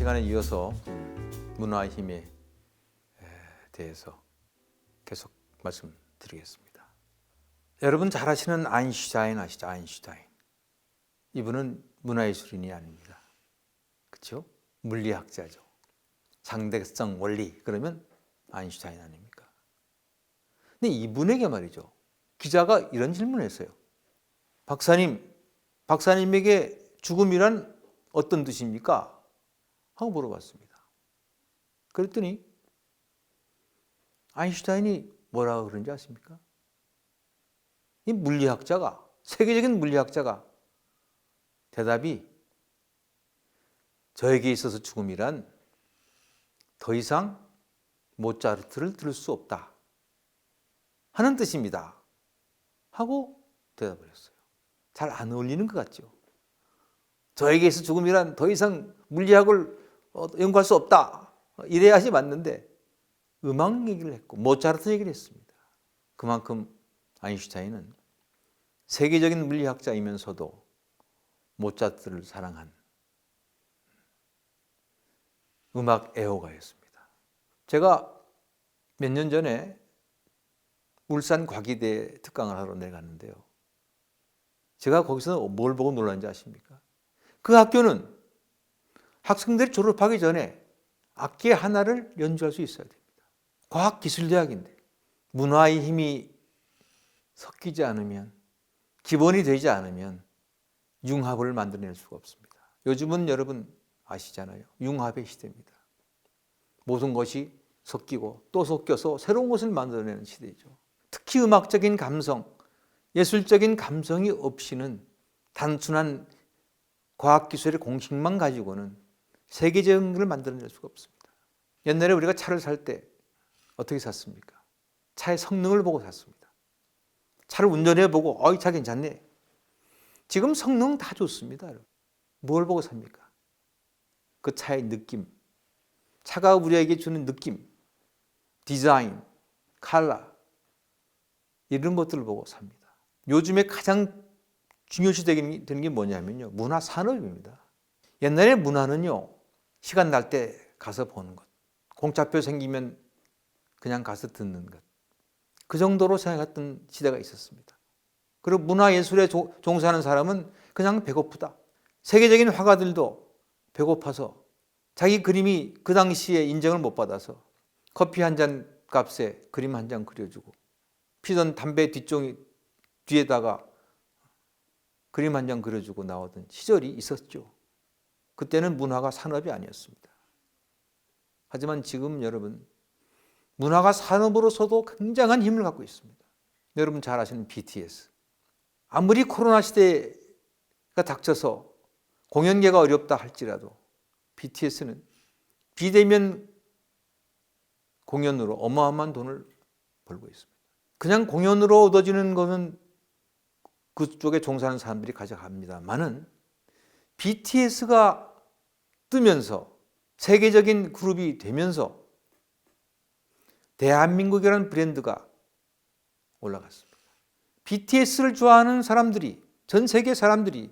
시간에 이어서 문화의 힘에 대해서 계속 말씀드리겠습니다. 여러분 잘 아시는 아인슈타인 아시죠? 아인슈타인. 이분은 문화예술인이 아닙니다. 그렇죠? 물리학자죠. 상대성 원리 그러면 아인슈타인 아닙니까? 근데 이분에게 말이죠. 기자가 이런 질문을 했어요. 박사님에게 죽음이란 어떤 뜻입니까? 하고 물어봤습니다. 그랬더니 아인슈타인이 뭐라고 그런지 아십니까? 이 물리학자가, 세계적인 물리학자가 대답이 저에게 있어서 죽음이란 더 이상 모차르트를 들을 수 없다 하는 뜻입니다. 하고 대답을 했어요. 잘 안 어울리는 것 같죠? 저에게 있어서 죽음이란 더 이상 물리학을 연구할 수 없다. 이래야지 맞는데 음악 얘기를 했고 모차르트 얘기를 했습니다. 그만큼 아인슈타인은 세계적인 물리학자이면서도 모차르트를 사랑한 음악 애호가였습니다. 제가 몇 년 전에 울산 과기대 특강을 하러 내려갔는데요. 제가 거기서 뭘 보고 놀랐는지 아십니까? 그 학교는 학생들이 졸업하기 전에 악기 하나를 연주할 수 있어야 됩니다. 과학기술대학인데 문화의 힘이 섞이지 않으면, 기본이 되지 않으면 융합을 만들어낼 수가 없습니다. 요즘은 여러분 아시잖아요. 융합의 시대입니다. 모든 것이 섞이고 또 섞여서 새로운 것을 만들어내는 시대죠. 특히 음악적인 감성, 예술적인 감성이 없이는 단순한 과학기술의 공식만 가지고는 세계적인 것을 만들어낼 수가 없습니다. 옛날에 우리가 차를 살 때 어떻게 샀습니까? 차의 성능을 보고 샀습니다. 차를 운전해보고 이 차 괜찮네. 지금 성능 다 좋습니다. 뭘 보고 삽니까? 그 차의 느낌, 차가 우리에게 주는 느낌, 디자인, 컬러 이런 것들을 보고 삽니다. 요즘에 가장 중요시 되는 게 뭐냐면요. 문화 산업입니다. 옛날에 문화는요. 시간 날 때 가서 보는 것. 공짜표 생기면 그냥 가서 듣는 것. 그 정도로 생각했던 시대가 있었습니다. 그리고 문화예술에 종사하는 사람은 그냥 배고프다. 세계적인 화가들도 배고파서 자기 그림이 그 당시에 인정을 못 받아서 커피 한 잔 값에 그림 한 장 그려주고 피던 담배 뒷종이 뒤에다가 그림 한 장 그려주고 나오던 시절이 있었죠. 그때는 문화가 산업이 아니었습니다. 하지만 지금 여러분 문화가 산업으로서도 굉장한 힘을 갖고 있습니다. 여러분 잘 아시는 BTS. 아무리 코로나 시대가 닥쳐서 공연계가 어렵다 할지라도 BTS는 비대면 공연으로 어마어마한 돈을 벌고 있습니다. 그냥 공연으로 얻어지는 것은 그쪽에 종사하는 사람들이 가져갑니다만은 BTS가 뜨면서 세계적인 그룹이 되면서 대한민국이라는 브랜드가 올라갔습니다. BTS를 좋아하는 사람들이, 전 세계 사람들이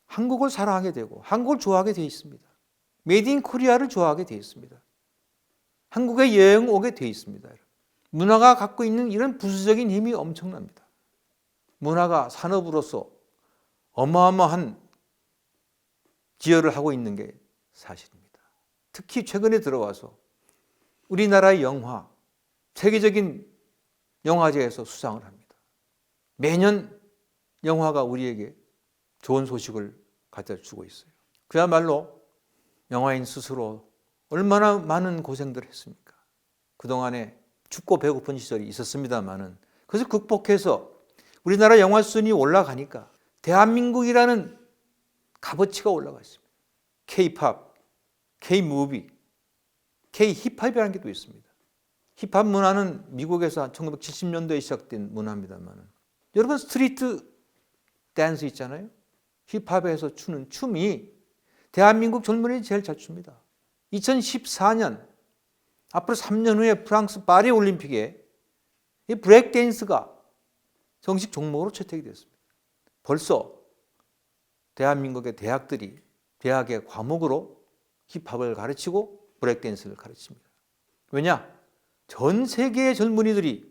한국을 사랑하게 되고 한국을 좋아하게 되어 있습니다. 메이드 인 코리아를 좋아하게 되어 있습니다. 한국에 여행 오게 되어 있습니다. 문화가 갖고 있는 이런 부수적인 힘이 엄청납니다. 문화가 산업으로서 어마어마한 기여를 하고 있는 게 사실입니다. 특히 최근에 들어와서 우리나라의 영화, 세계적인 영화제에서 수상을 합니다. 매년 영화가 우리에게 좋은 소식을 가져다 주고 있어요. 그야말로 영화인 스스로 얼마나 많은 고생들을 했습니까? 그동안에 춥고 배고픈 시절이 있었습니다만은 그것을 극복해서 우리나라 영화 순위 올라가니까 대한민국이라는 값어치가 올라가 있습니다. K-팝, K-무비, K-힙합이라는 게 또 있습니다. 힙합 문화는 미국에서 1970년도에 시작된 문화입니다만 여러분 스트리트 댄스 있잖아요. 힙합에서 추는 춤이 대한민국 젊은이들이 제일 잘 춥니다. 2014년 앞으로 3년 후에 프랑스 파리 올림픽에 이 브레이크 댄스가 정식 종목으로 채택이 됐습니다. 벌써 대한민국의 대학들이 대학의 과목으로 힙합을 가르치고 브레이크댄스를 가르칩니다. 왜냐? 전 세계의 젊은이들이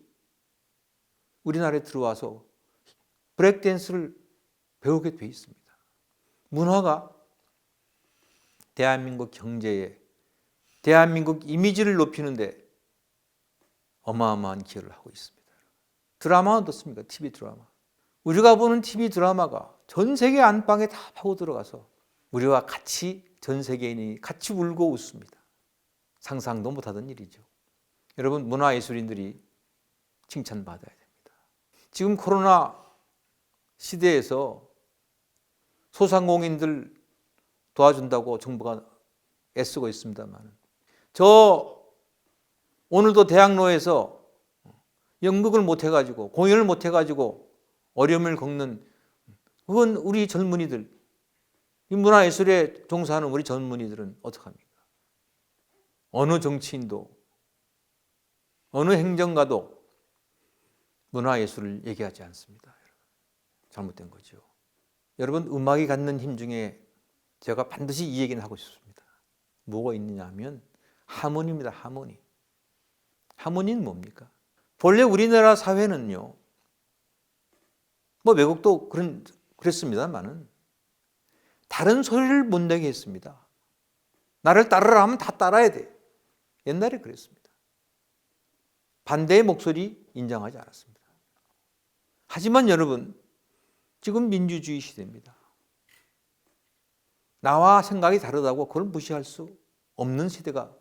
우리나라에 들어와서 브레이크댄스를 배우게 돼 있습니다. 문화가 대한민국 경제에, 대한민국 이미지를 높이는데 어마어마한 기여를 하고 있습니다. 드라마는 어떻습니까? TV 드라마. 우리가 보는 TV 드라마가 전 세계 안방에 다 파고 들어가서 우리와 같이 전 세계인이 같이 울고 웃습니다. 상상도 못하던 일이죠. 여러분, 문화예술인들이 칭찬받아야 됩니다. 지금 코로나 시대에서 소상공인들 도와준다고 정부가 애쓰고 있습니다만, 저 오늘도 대학로에서 연극을 못 해가지고 공연을 못 해가지고 어려움을 겪는, 그건 우리 젊은이들, 이 문화예술에 종사하는 우리 젊은이들은 어떡합니까? 어느 정치인도 어느 행정가도 문화예술을 얘기하지 않습니다. 잘못된 거죠. 여러분, 음악이 갖는 힘 중에 제가 반드시 이 얘기는 하고 싶습니다. 뭐가 있느냐 하면 하모니입니다. 하모니. 하모니는 뭡니까? 본래 우리나라 사회는요, 뭐 외국도 그랬습니다만은 다른 소리를 못 내게 했습니다. 나를 따르라 하면 다 따라야 돼. 옛날에 그랬습니다. 반대의 목소리 인정하지 않았습니다. 하지만 여러분, 지금 민주주의 시대입니다. 나와 생각이 다르다고 그걸 무시할 수 없는 시대가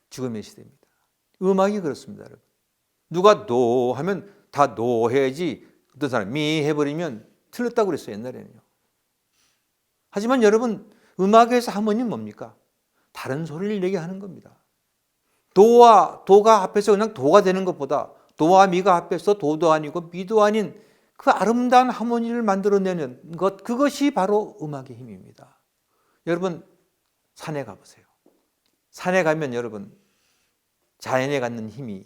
지금의 시대입니다. 음악이 그렇습니다, 여러분. 누가 노 하면 다 노 해야지, 어떤 사람 미 해버리면 틀렸다고 그랬어요, 옛날에는요. 하지만 여러분, 음악에서 하모니는 뭡니까? 다른 소리를 내게 하는 겁니다. 도가 앞에서 그냥 도가 되는 것보다 도와 미가 앞에서 도도 아니고 미도 아닌 그 아름다운 하모니를 만들어내는 것, 그것이 바로 음악의 힘입니다. 여러분, 산에 가보세요. 산에 가면 여러분, 자연에 갖는 힘이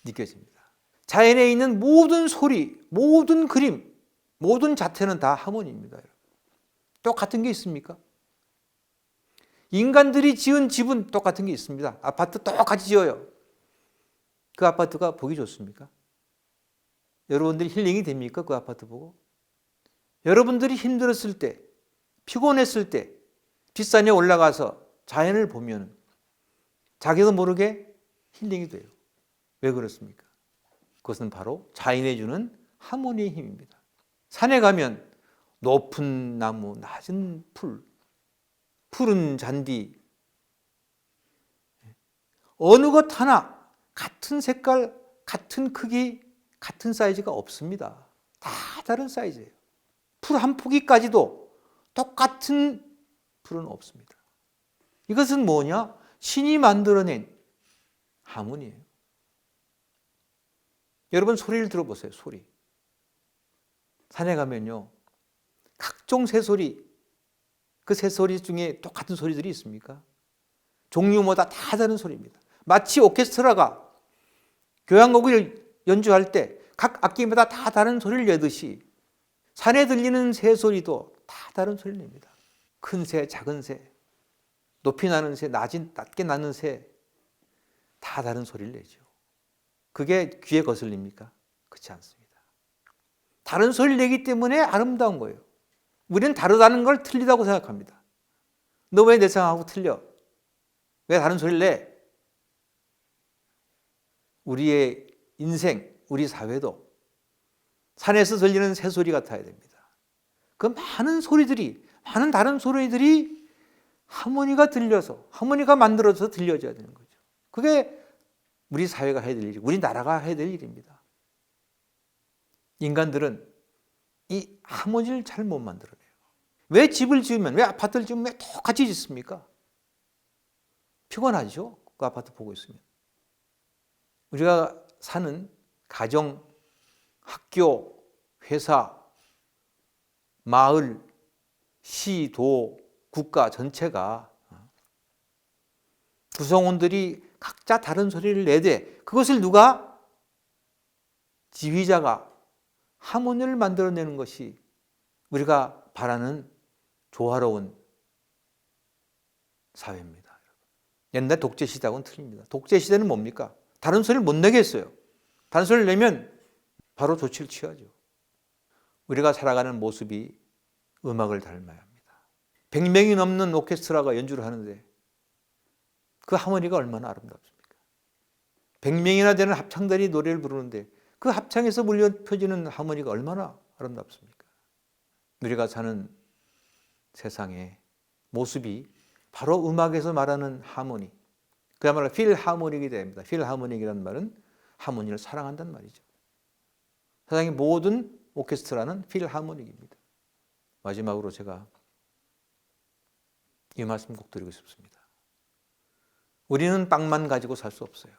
느껴집니다. 자연에 있는 모든 소리, 모든 그림, 모든 자태는 다 하모니입니다. 여러분. 똑같은 게 있습니까? 인간들이 지은 집은 똑같은 게 있습니다. 아파트 똑같이 지어요. 그 아파트가 보기 좋습니까? 여러분들이 힐링이 됩니까? 그 아파트 보고? 여러분들이 힘들었을 때, 피곤했을 때 뒷산에 올라가서 자연을 보면 자기도 모르게 힐링이 돼요. 왜 그렇습니까? 그것은 바로 자연이 주는 하모니의 힘입니다. 산에 가면 높은 나무, 낮은 풀, 푸른 잔디, 어느 것 하나 같은 색깔, 같은 크기, 같은 사이즈가 없습니다. 다 다른 사이즈예요. 풀 한 포기까지도 똑같은 풀은 없습니다. 이것은 뭐냐? 신이 만들어낸 하모니예요. 여러분, 소리를 들어보세요. 소리. 산에 가면요, 각종 새소리, 그 새소리 중에 똑같은 소리들이 있습니까? 종류마다 다 다른 소리입니다. 마치 오케스트라가 교향곡을 연주할 때 각 악기마다 다 다른 소리를 내듯이 산에 들리는 새소리도 다 다른 소리를 냅니다. 큰 새, 작은 새, 높이 나는 새, 낮게 나는 새, 다 다른 소리를 내죠. 그게 귀에 거슬립니까? 그렇지 않습니다. 다른 소리를 내기 때문에 아름다운 거예요. 우리는 다르다는 걸 틀리다고 생각합니다. 너 왜 내 생각하고 틀려? 왜 다른 소리를 내? 우리의 인생, 우리 사회도 산에서 들리는 새소리 같아야 됩니다. 그 많은 소리들이, 많은 다른 소리들이 하모니가 들려서, 하모니가 만들어져서 들려져야 되는 거죠. 그게 우리 사회가 해야 될 일이고 우리 나라가 해야 될 일입니다. 인간들은 이 하모니를 잘 못 만들어내요. 왜 집을 지으면, 왜 아파트를 지으면 왜 똑같이 짓습니까? 피곤하죠? 그 아파트 보고 있으면. 우리가 사는 가정, 학교, 회사, 마을, 시, 도, 국가 전체가 구성원들이 각자 다른 소리를 내되 그것을 누가? 지휘자가 하모니를 만들어내는 것이 우리가 바라는 조화로운 사회입니다. 옛날 독재 시대하고는 틀립니다. 독재 시대는 뭡니까? 다른 소리를 못 내겠어요. 다른 소리를 내면 바로 조치를 취하죠. 우리가 살아가는 모습이 음악을 닮아야 합니다. 100명이 넘는 오케스트라가 연주를 하는데 그 하모니가 얼마나 아름답습니까? 100명이나 되는 합창단이 노래를 부르는데 그 합창에서 물려 펴지는 하모니가 얼마나 아름답습니까? 우리가 사는 세상의 모습이 바로 음악에서 말하는 하모니, 그야말로 필하모닉이 됩니다. 필하모닉이라는 말은 하모니를 사랑한다는 말이죠. 세상의 모든 오케스트라는 필하모닉입니다. 마지막으로 제가 이 말씀 꼭 드리고 싶습니다. 우리는 빵만 가지고 살 수 없어요.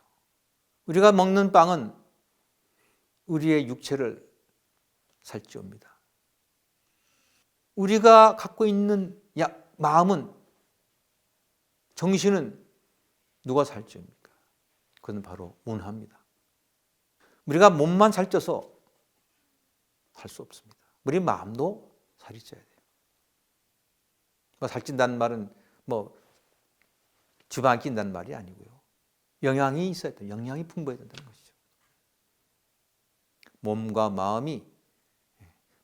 우리가 먹는 빵은 우리의 육체를 살찌웁니다. 우리가 갖고 있는 마음은, 정신은 누가 살찌웁니까? 그건 바로 문화입니다. 우리가 몸만 살쪄서 살 수 없습니다. 우리 마음도 살이 쪄야 돼요. 살찐다는 말은 지방 낀다는 말이 아니고요. 영양이 있어야 돼요. 영양이 풍부해야 된다는 것이죠. 몸과 마음이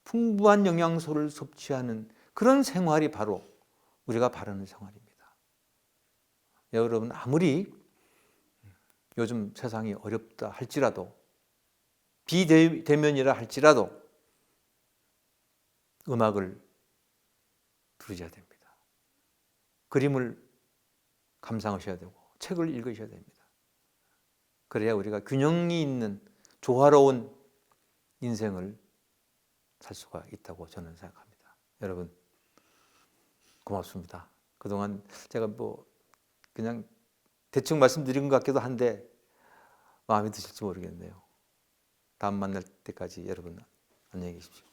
풍부한 영양소를 섭취하는 그런 생활이 바로 우리가 바라는 생활입니다. 여러분, 아무리 요즘 세상이 어렵다 할지라도, 비대면이라 할지라도 음악을 들으셔야 됩니다. 그림을 감상하셔야 되고 책을 읽으셔야 됩니다. 그래야 우리가 균형이 있는 조화로운 인생을 살 수가 있다고 저는 생각합니다. 여러분, 고맙습니다. 그동안 제가 그냥 대충 말씀드린 것 같기도 한데 마음에 드실지 모르겠네요. 다음 만날 때까지 여러분 안녕히 계십시오.